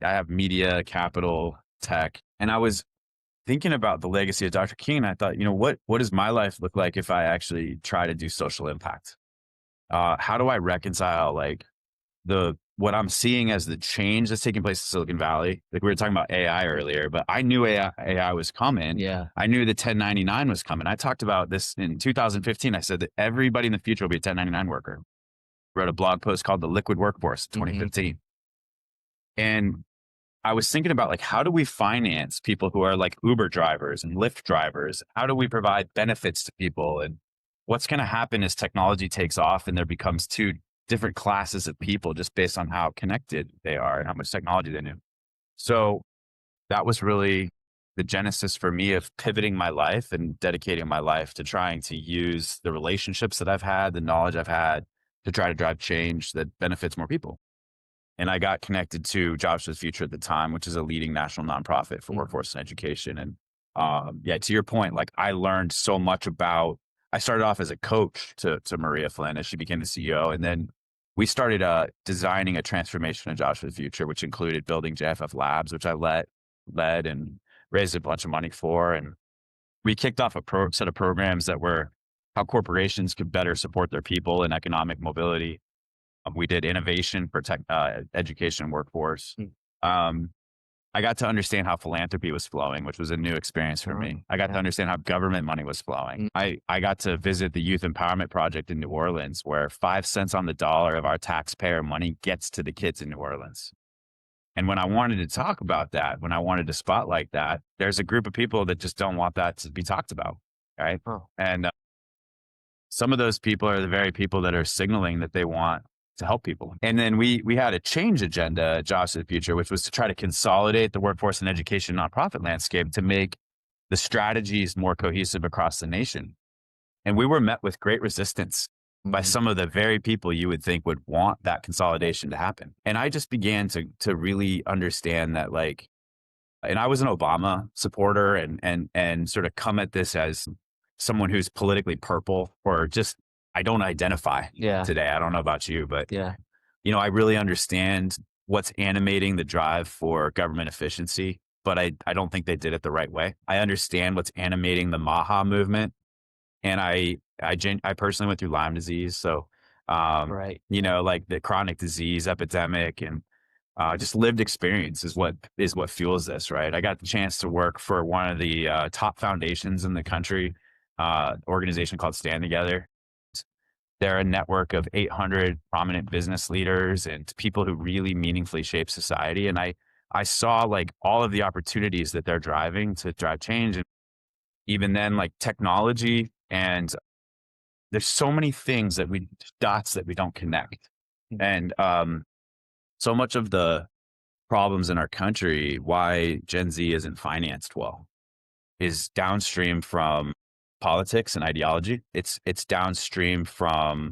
I have media, capital, tech. And I was thinking about the legacy of Dr. King. And I thought, what does my life look like if I actually try to do social impact? How do I reconcile like what I'm seeing as the change that's taking place in Silicon Valley? Like we were talking about AI earlier, but I knew AI was coming. Yeah. I knew the 1099 was coming. I talked about this in 2015. I said that everybody in the future will be a 1099 worker. Wrote a blog post called The Liquid Workforce in 2015. And I was thinking about like, how do we finance people who are like Uber drivers and Lyft drivers? How do we provide benefits to people? And what's going to happen as technology takes off and there becomes two different classes of people just based on how connected they are and how much technology they knew. So that was really the genesis for me of pivoting my life and dedicating my life to trying to use the relationships that I've had, the knowledge I've had to try to drive change that benefits more people. And I got connected to Jobs for the Future at the time, which is a leading national nonprofit for workforce and education. And yeah, to your point, like I learned so much about, I started off as a coach to Maria Flynn as she became the CEO. And then we started designing a transformation of Jobs for the Future, which included building JFF Labs, which I led and raised a bunch of money for. And we kicked off a set of programs that were how corporations could better support their people in economic mobility. We did innovation for tech, education and workforce. Um, I got to understand how philanthropy was flowing, which was a new experience for me. I got to understand how government money was flowing. I got to visit the Youth Empowerment Project in New Orleans, where 5 cents on the dollar of our taxpayer money gets to the kids in New Orleans. And when I wanted to talk about that, when I wanted to spotlight that, there's a group of people that just don't want that to be talked about. Right. And some of those people are the very people that are signaling that they want to help people. And then we had a change agenda at Jobs for the Future, which was to try to consolidate the workforce and education nonprofit landscape to make the strategies more cohesive across the nation. And we were met with great resistance by some of the very people you would think would want that consolidation to happen. And I just began to really understand that, like, and I was an Obama supporter and sort of come at this as someone who's politically purple, or just, I don't identify today. I don't know about you, but I really understand what's animating the drive for government efficiency, but I don't think they did it the right way. I understand what's animating the Maha movement. And I personally went through Lyme disease. So, like the chronic disease epidemic and just lived experience is what fuels this, right? I got the chance to work for one of the top foundations in the country, organization called Stand Together. They're a network of 800 prominent business leaders and people who really meaningfully shape society. And I saw like all of the opportunities that they're driving to drive change. And even then, like technology, and there's so many things dots that we don't connect. And so much of the problems in our country, why Gen Z isn't financed well, is downstream from politics and ideology. It's downstream from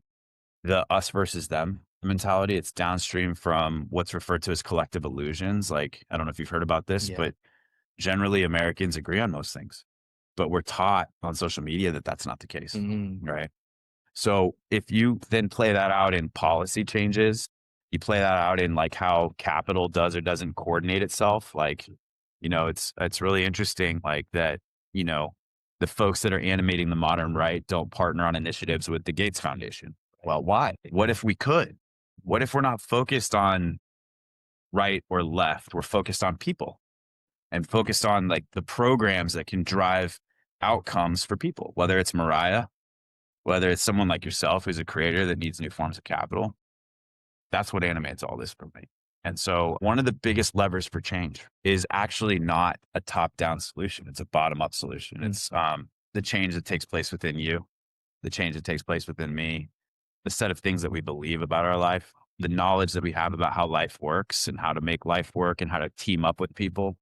the us versus them mentality. It's downstream from what's referred to as collective illusions. Like, I don't know if you've heard about this, but generally Americans agree on most things, but we're taught on social media that that's not the case. Right. So if you then play that out in policy changes, you play that out in like how capital does or doesn't coordinate itself. Like, it's really interesting, like that, the folks that are animating the modern right don't partner on initiatives with the Gates Foundation. Well, why? What if we could? What if we're not focused on right or left? We're focused on people and focused on like the programs that can drive outcomes for people, whether it's Mariah, whether it's someone like yourself who's a creator that needs new forms of capital. That's what animates all this for me. And so one of the biggest levers for change is actually not a top-down solution. It's a bottom-up solution. It's the change that takes place within you, the change that takes place within me, the set of things that we believe about our life, the knowledge that we have about how life works and how to make life work and how to team up with people.